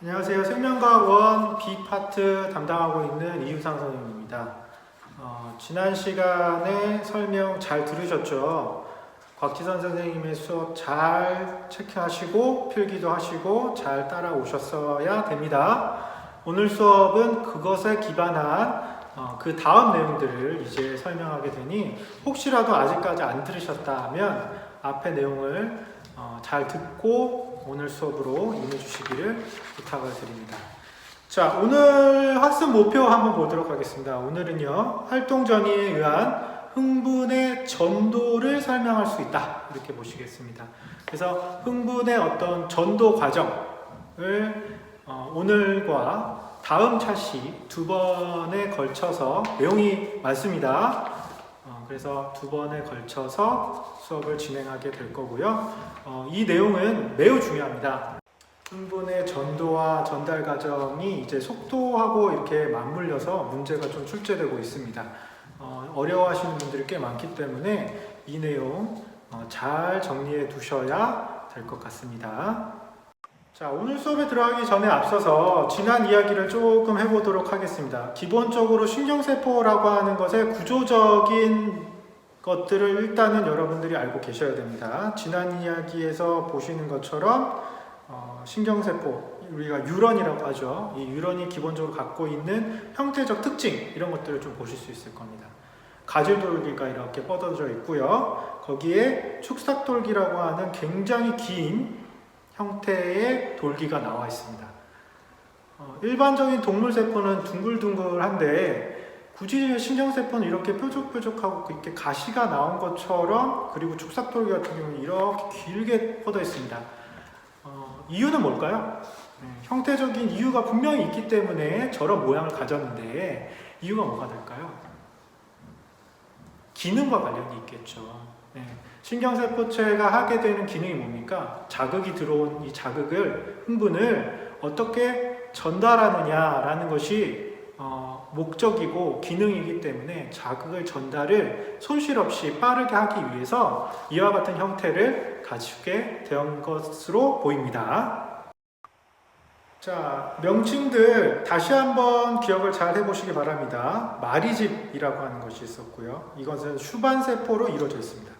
안녕하세요. 생명과학 1 B파트 담당하고 있는 이유상 선생님입니다. 지난 시간에 설명 잘 들으셨죠? 곽지선 선생님의 수업 잘 체크하시고 필기도 하시고 잘 따라오셨어야 됩니다. 오늘 수업은 그것에 기반한 그 다음 내용들을 이제 설명하게 되니 혹시라도 아직까지 안 들으셨다면 앞에 내용을 잘 듣고 오늘 수업으로 임해주시기를 부탁을 드립니다. 자, 오늘 학습 목표 한번 보도록 하겠습니다. 오늘은요, 활동 전이에 의한 흥분의 전도를 설명할 수 있다. 이렇게 보시겠습니다. 그래서 흥분의 어떤 전도 과정을 오늘과 다음 차시 두 번에 걸쳐서 내용이 많습니다. 그래서 두 번에 걸쳐서 수업을 진행하게 될 거고요. 이 내용은 매우 중요합니다. 흥분의 전도와 전달 과정이 이제 속도하고 이렇게 맞물려서 문제가 좀 출제되고 있습니다. 어려워하시는 분들이 꽤 많기 때문에 이 내용 잘 정리해 두셔야 될 것 같습니다. 자, 오늘 수업에 들어가기 전에 앞서서 지난 이야기를 조금 해보도록 하겠습니다. 기본적으로 신경세포라고 하는 것의 구조적인 것들을 일단은 여러분들이 알고 계셔야 됩니다. 지난 이야기에서 보시는 것처럼 신경세포, 우리가 뉴런이라고 하죠. 이 뉴런이 기본적으로 갖고 있는 형태적 특징, 이런 것들을 좀 보실 수 있을 겁니다. 가질돌기가 이렇게 뻗어져 있고요. 거기에 축삭돌기라고 하는 굉장히 긴 형태의 돌기가 나와 있습니다. 일반적인 동물세포는 둥글둥글한데 굳이 신경세포는 이렇게 뾰족뾰족하고 이렇게 가시가 나온 것처럼, 그리고 축삭돌기 같은 경우는 이렇게 길게 뻗어 있습니다. 이유는 뭘까요? 형태적인 이유가 분명히 있기 때문에 저런 모양을 가졌는데 이유가 뭐가 될까요? 기능과 관련이 있겠죠. 신경세포체가 하게 되는 기능이 뭡니까? 자극이 들어온 이 자극을, 흥분을 어떻게 전달하느냐라는 것이 목적이고 기능이기 때문에 자극을 전달을 손실 없이 빠르게 하기 위해서 이와 같은 형태를 가지게 된 것으로 보입니다. 자, 명칭들 다시 한번 기억을 잘 해보시기 바랍니다. 마리집이라고 하는 것이 있었고요. 이것은 슈반세포로 이루어져 있습니다.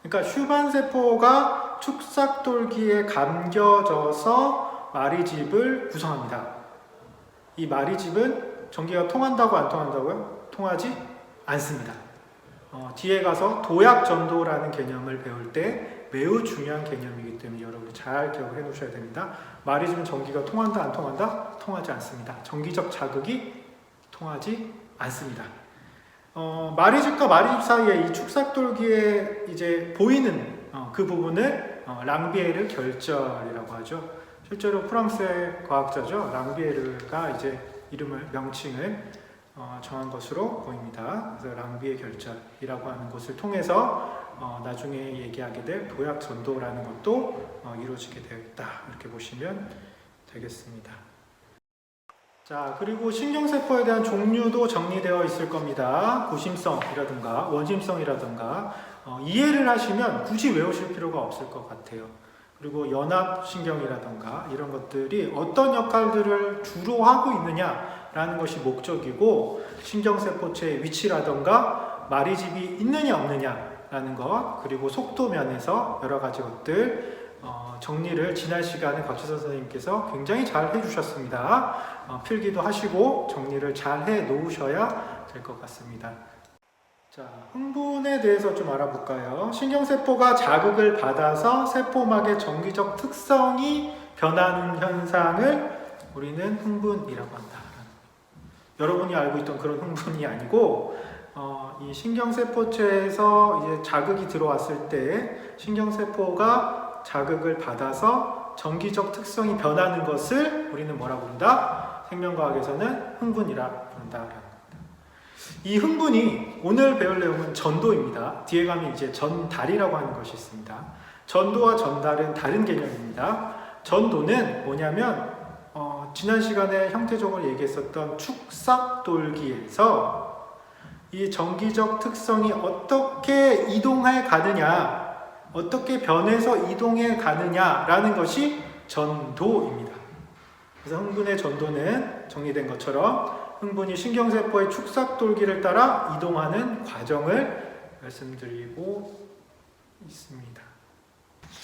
그러니까 슈반세포가 축삭돌기에 감겨져서 마리집을 구성합니다. 이 마리집은 전기가 통한다고 안 통한다고요? 통하지 않습니다. 뒤에 가서 도약전도라는 개념을 배울 때 매우 중요한 개념이기 때문에 여러분이 잘 기억을 해 놓으셔야 됩니다. 마리집은 전기가 통한다 안 통한다? 통하지 않습니다. 전기적 자극이 통하지 않습니다. 마리집과 마리집 사이에 이 축삭돌기에 이제 보이는 그 부분을 랑비에르 결절이라고 하죠. 실제로 프랑스의 과학자죠. 랑비에르가 이제 명칭을 정한 것으로 보입니다. 그래서 랑비에 결절이라고 하는 것을 통해서 나중에 얘기하게 될 도약전도라는 것도 이루어지게 되어 있다. 이렇게 보시면 되겠습니다. 자, 그리고 신경세포에 대한 종류도 정리되어 있을 겁니다. 구심성이라든가 원심성이라든가 이해를 하시면 굳이 외우실 필요가 없을 것 같아요. 그리고 연합신경이라든가 이런 것들이 어떤 역할들을 주로 하고 있느냐라는 것이 목적이고, 신경세포체의 위치라든가 마리집이 있느냐 없느냐라는 것, 그리고 속도 면에서 여러 가지 것들 정리를 지난 시간에 곽지선 선생님께서 굉장히 잘 해주셨습니다. 필기도 하시고 정리를 잘 해 놓으셔야 될 것 같습니다. 자, 흥분에 대해서 좀 알아볼까요? 신경세포가 자극을 받아서 세포막의 전기적 특성이 변하는 현상을 우리는 흥분이라고 한다. 여러분이 알고 있던 그런 흥분이 아니고, 이 신경세포체에서 이제 자극이 들어왔을 때 신경세포가 자극을 받아서 전기적 특성이 변하는 것을 우리는 뭐라 부른다? 생명과학에서는 흥분이라 부른다. 이 흥분이 오늘 배울 내용은 전도입니다. 뒤에 가면 이제 전달이라고 하는 것이 있습니다. 전도와 전달은 다른 개념입니다. 전도는 뭐냐면 지난 시간에 형태적으로 얘기했었던 축삭돌기에서 이 전기적 특성이 어떻게 이동해 가느냐, 어떻게 변해서 이동해 가느냐라는 것이 전도입니다. 그래서 흥분의 전도는 정리된 것처럼 흥분이 신경세포의 축삭돌기를 따라 이동하는 과정을 말씀드리고 있습니다.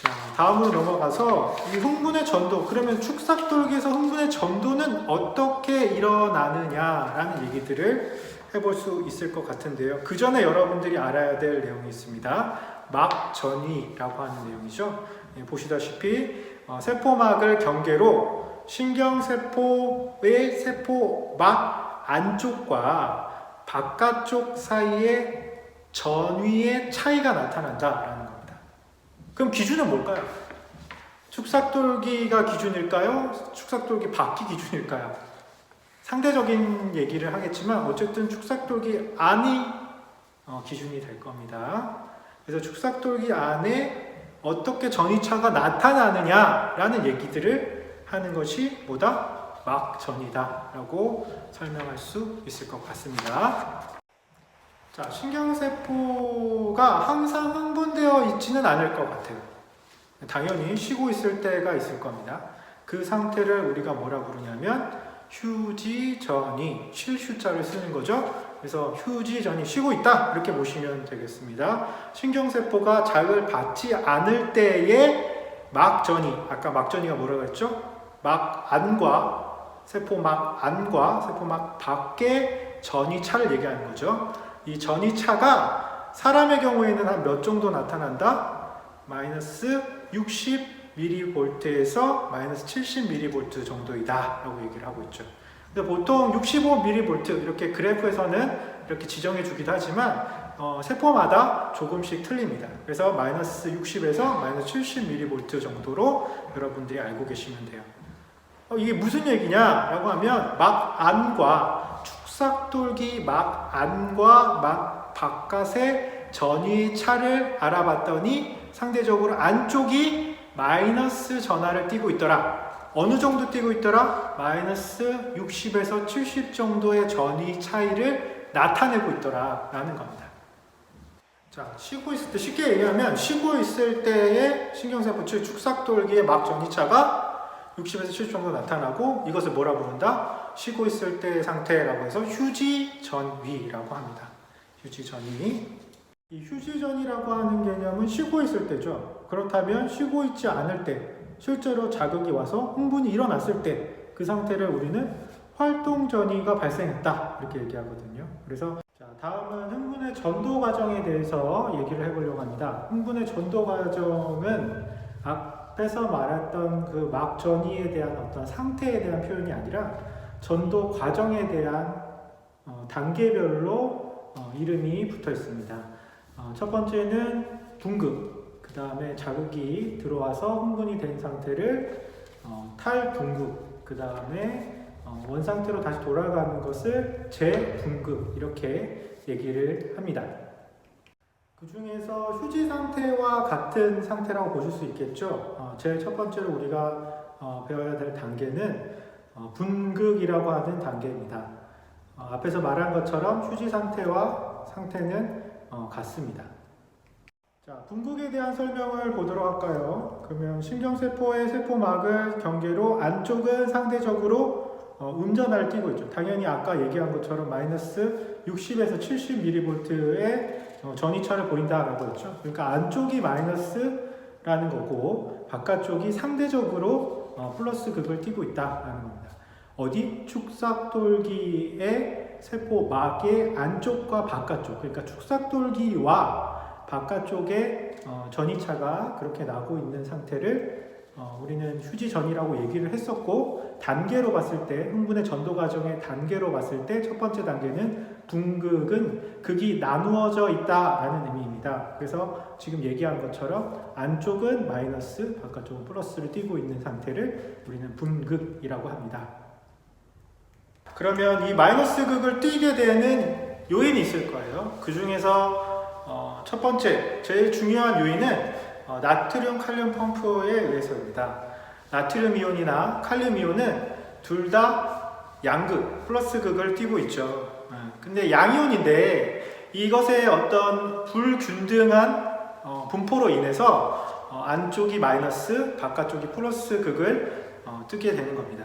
자, 다음으로 넘어가서 이 흥분의 전도, 그러면 축삭돌기에서 흥분의 전도는 어떻게 일어나느냐라는 얘기들을 해볼 수 있을 것 같은데요. 그 전에 여러분들이 알아야 될 내용이 있습니다. 막전이라고 하는 내용이죠. 보시다시피 세포막을 경계로 신경세포의 세포막 안쪽과 바깥쪽 사이에 전위의 차이가 나타난다라는 겁니다. 그럼 기준은 뭘까요? 축삭돌기가 기준일까요? 축삭돌기 밖이 기준일까요? 상대적인 얘기를 하겠지만 어쨌든 축삭돌기 안이 기준이 될 겁니다. 그래서 축삭돌기 안에 어떻게 전이차가 나타나느냐라는 얘기들을 하는 것이 뭐다? 막전이다 라고 설명할 수 있을 것 같습니다. 자, 신경세포가 항상 흥분되어 있지는 않을 것 같아요. 당연히 쉬고 있을 때가 있을 겁니다. 그 상태를 우리가 뭐라 부르냐면 휴지전이, 쉴 휴자를 쓰는 거죠. 그래서 휴지전이 쉬고 있다 이렇게 보시면 되겠습니다. 신경세포가 자극을 받지 않을 때의 막전이, 아까 막전이가 뭐라고 했죠? 막 안과 세포막 안과 세포막 밖의 전이차를 얘기하는 거죠. 이 전이차가 사람의 경우에는 한 몇 정도 나타난다? 마이너스 60mV에서 마이너스 70mV 정도이다 라고 얘기를 하고 있죠. 근데 보통 65mV 이렇게 그래프에서는 이렇게 지정해 주기도 하지만 세포마다 조금씩 틀립니다. 그래서 마이너스 60에서 마이너스 70mV 정도로 여러분들이 알고 계시면 돼요. 이게 무슨 얘기냐 라고 하면 막 안과 축삭돌기 막 안과 막 바깥의 전위차를 알아봤더니 상대적으로 안쪽이 마이너스 전하를 띠고 있더라. 어느 정도 띠고 있더라? 마이너스 60에서 70 정도의 전위 차이를 나타내고 있더라 라는 겁니다. 자, 쉬고 있을 때, 쉽게 얘기하면 쉬고 있을 때의 신경세포 즉 축삭돌기의 막 전이차가 60에서 70 정도 나타나고 이것을 뭐라 부른다? 쉬고 있을 때의 상태라고 해서 휴지전위라고 합니다. 휴지전위. 이 휴지전이라고 하는 개념은 쉬고 있을 때죠. 그렇다면 쉬고 있지 않을 때, 실제로 자극이 와서 흥분이 일어났을 때 그 상태를 우리는 활동전이가 발생했다 이렇게 얘기하거든요. 그래서 자, 다음은 흥분의 전도 과정에 대해서 얘기를 해보려고 합니다. 흥분의 전도 과정은 앞에서 말했던 그 막전이에 대한 어떤 상태에 대한 표현이 아니라 전도 과정에 대한 단계별로 이름이 붙어 있습니다. 첫 번째는 분극, 그 다음에 자극이 들어와서 흥분이 된 상태를 탈분극, 그 다음에 원상태로 다시 돌아가는 것을 재분극 이렇게 얘기를 합니다. 그 중에서 휴지 상태와 같은 상태라고 보실 수 있겠죠. 제일 첫 번째로 우리가 배워야 될 단계는 분극이라고 하는 단계입니다. 앞에서 말한 것처럼 휴지 상태와 상태는 같습니다. 자, 분극에 대한 설명을 보도록 할까요? 그러면 신경세포의 세포막을 경계로 안쪽은 상대적으로 음전하를 띠고 있죠. 당연히 아까 얘기한 것처럼 마이너스 60에서 70mV의 전이차를 보인다라고 했죠. 그러니까 안쪽이 마이너스라는 거고 바깥쪽이 상대적으로 플러스 극을 띠고 있다라는 겁니다. 어디? 축삭돌기의 세포막의 안쪽과 바깥쪽, 그러니까 축삭돌기와 바깥쪽에 전이차가 그렇게 나고 있는 상태를 우리는 휴지전이라고 얘기를 했었고, 단계로 봤을 때 흥분의 전도 과정의 단계로 봤을 때 첫 번째 단계는 분극은 극이 나누어져 있다라는 의미입니다. 그래서 지금 얘기한 것처럼 안쪽은 마이너스, 바깥쪽은 플러스를 띠고 있는 상태를 우리는 분극이라고 합니다. 그러면 이 마이너스 극을 띠게 되는 요인이 있을 거예요. 그 중에서 첫 번째, 제일 중요한 요인은 나트륨 칼륨 펌프에 의해서입니다. 나트륨 이온이나 칼륨 이온은 둘 다 양극, 플러스 극을 띠고 있죠. 근데 양이온인데 이것의 어떤 불균등한 분포로 인해서 안쪽이 마이너스, 바깥쪽이 플러스 극을 뜨게 되는 겁니다.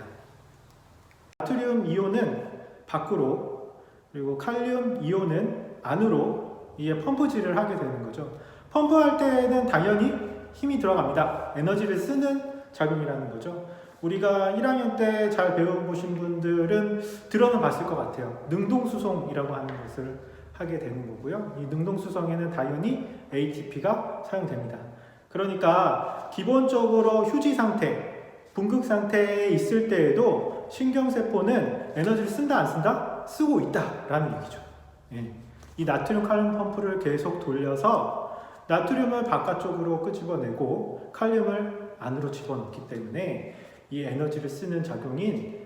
나트륨 이온은 밖으로, 그리고 칼륨 이온은 안으로 이게 펌프질을 하게 되는 거죠. 펌프할 때는 당연히 힘이 들어갑니다. 에너지를 쓰는 작용이라는 거죠. 우리가 1학년 때 잘 배워보신 분들은 들어는 봤을 것 같아요. 능동수송이라고 하는 것을 하게 되는 거고요. 이 능동수송에는 당연히 ATP가 사용됩니다. 그러니까 기본적으로 휴지 상태, 분극 상태에 있을 때에도 신경세포는 에너지를 쓴다 안 쓴다? 쓰고 있다라는 얘기죠. 예. 이 나트륨 칼륨 펌프를 계속 돌려서 나트륨을 바깥쪽으로 끄집어내고 칼륨을 안으로 집어넣기 때문에 이 에너지를 쓰는 작용인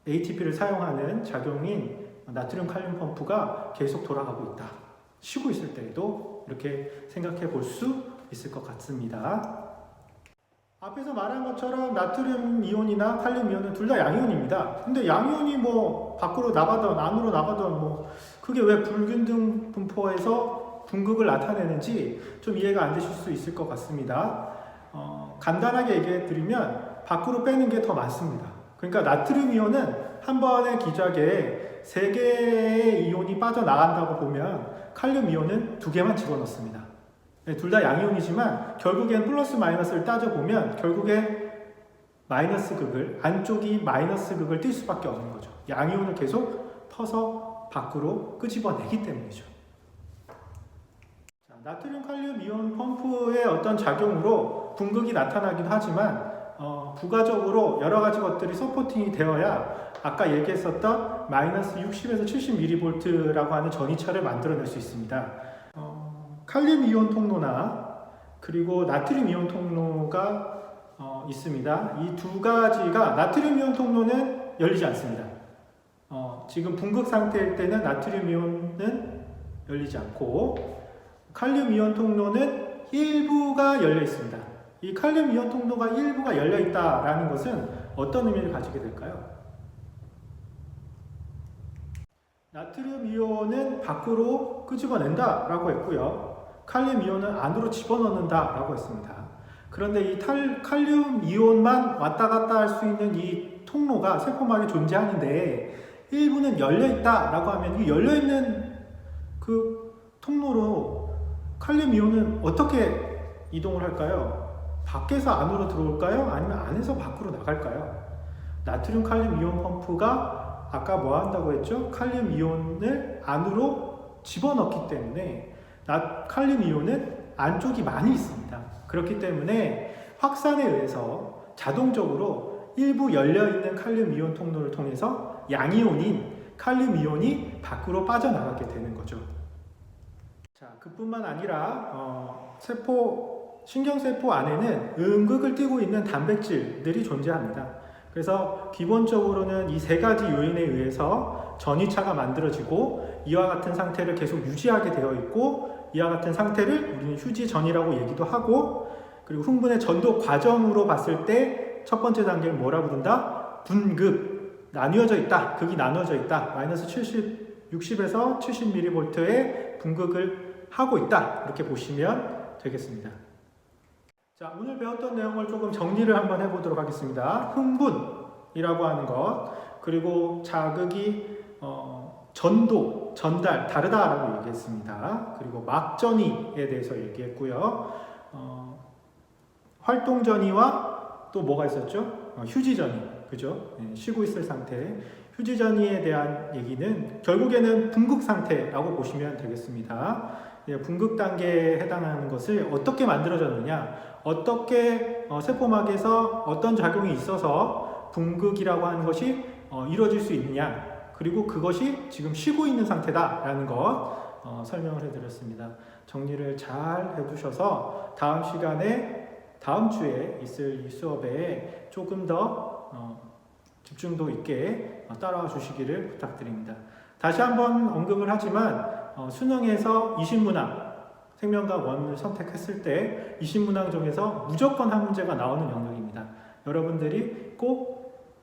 ATP를 사용하는 작용인 나트륨 칼륨 펌프가 계속 돌아가고 있다. 쉬고 있을 때에도 이렇게 생각해 볼 수 있을 것 같습니다. 앞에서 말한 것처럼 나트륨 이온이나 칼륨 이온은 둘 다 양이온입니다. 근데 양이온이 뭐 밖으로 나가던 안으로 나가던 뭐 그게 왜 불균등 분포에서 분극을 나타내는지 좀 이해가 안 되실 수 있을 것 같습니다. 간단하게 얘기해 드리면 밖으로 빼는 게 더 많습니다. 그러니까 나트륨 이온은 한 번의 기저귀에 3개의 이온이 빠져나간다고 보면 칼륨 이온은 2개만 집어넣습니다. 둘 다 양이온이지만 결국엔 플러스 마이너스를 따져보면 결국에 마이너스 극을, 안쪽이 마이너스 극을 띌 수밖에 없는 거죠. 양이온을 계속 퍼서 밖으로 끄집어내기 때문이죠. 자, 나트륨 칼륨 이온 펌프의 어떤 작용으로 분극이 나타나기도 하지만 부가적으로 여러 가지 것들이 서포팅이 되어야 아까 얘기했었던 마이너스 60에서 70mV라고 하는 전이차를 만들어낼 수 있습니다. 칼륨 이온 통로나 그리고 나트륨 이온 통로가 있습니다. 이 두 가지가 나트륨 이온 통로는 열리지 않습니다. 지금 분극 상태일 때는 나트륨 이온은 열리지 않고 칼륨 이온 통로는 일부가 열려 있습니다. 이 칼륨 이온 통로가 일부가 열려 있다라는 것은 어떤 의미를 가지게 될까요? 나트륨 이온은 밖으로 끄집어낸다 라고 했고요. 칼륨 이온은 안으로 집어넣는다 라고 했습니다. 그런데 이 칼륨 이온만 왔다 갔다 할 수 있는 이 통로가 세포막에 존재하는데 일부는 열려있다 라고 하면 이 열려있는 그 통로로 칼륨 이온은 어떻게 이동을 할까요? 밖에서 안으로 들어올까요? 아니면 안에서 밖으로 나갈까요? 나트륨 칼륨 이온 펌프가 아까 뭐 한다고 했죠? 칼륨 이온을 안으로 집어넣기 때문에 칼륨 이온은 안쪽이 많이 있습니다. 그렇기 때문에 확산에 의해서 자동적으로 일부 열려있는 칼륨 이온 통로를 통해서 양이온인 칼륨 이온이 밖으로 빠져나가게 되는 거죠. 자, 그뿐만 아니라 신경세포 안에는 음극을 띠고 있는 단백질들이 존재합니다. 그래서 기본적으로는 이 3가지 요인에 의해서 전이차가 만들어지고 이와 같은 상태를 계속 유지하게 되어 있고 이와 같은 상태를 우리는 휴지전이라고 얘기도 하고 그리고 흥분의 전도 과정으로 봤을 때 첫 번째 단계를 뭐라 부른다? 분극, 나뉘어져 있다. 극이 나눠져 있다. 마이너스 60에서 70mV의 분극을 하고 있다. 이렇게 보시면 되겠습니다. 자, 오늘 배웠던 내용을 조금 정리를 한번 해보도록 하겠습니다. 흥분이라고 하는 것, 그리고 자극이 전도, 전달, 다르다라고 얘기했습니다. 그리고 막전이에 대해서 얘기했고요. 활동전이와 또 뭐가 있었죠? 휴지전이, 그죠? 쉬고 있을 상태. 휴지전이에 대한 얘기는 결국에는 분극 상태라고 보시면 되겠습니다. 분극 단계에 해당하는 것을 어떻게 만들어졌느냐, 어떻게 세포막에서 어떤 작용이 있어서 분극이라고 하는 것이 이루어질 수 있느냐, 그리고 그것이 지금 쉬고 있는 상태다라는 것 설명을 해드렸습니다. 정리를 잘 해두셔서 다음 시간에 다음 주에 있을 이 수업에 조금 더 집중도 있게 따라와 주시기를 부탁드립니다. 다시 한번 언급을 하지만 수능에서 20문항 생명과학 1을 선택했을 때 20문항 중에서 무조건 한 문제가 나오는 영역입니다. 여러분들이 꼭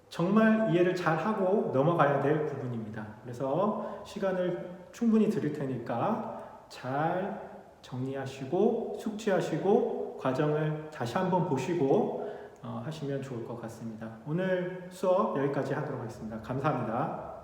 정말 이해를 잘 하고 넘어가야 될 부분입니다. 그래서 시간을 충분히 드릴 테니까 잘 정리하시고 숙지하시고 과정을 다시 한번 보시고 하시면 좋을 것 같습니다. 오늘 수업 여기까지 하도록 하겠습니다. 감사합니다.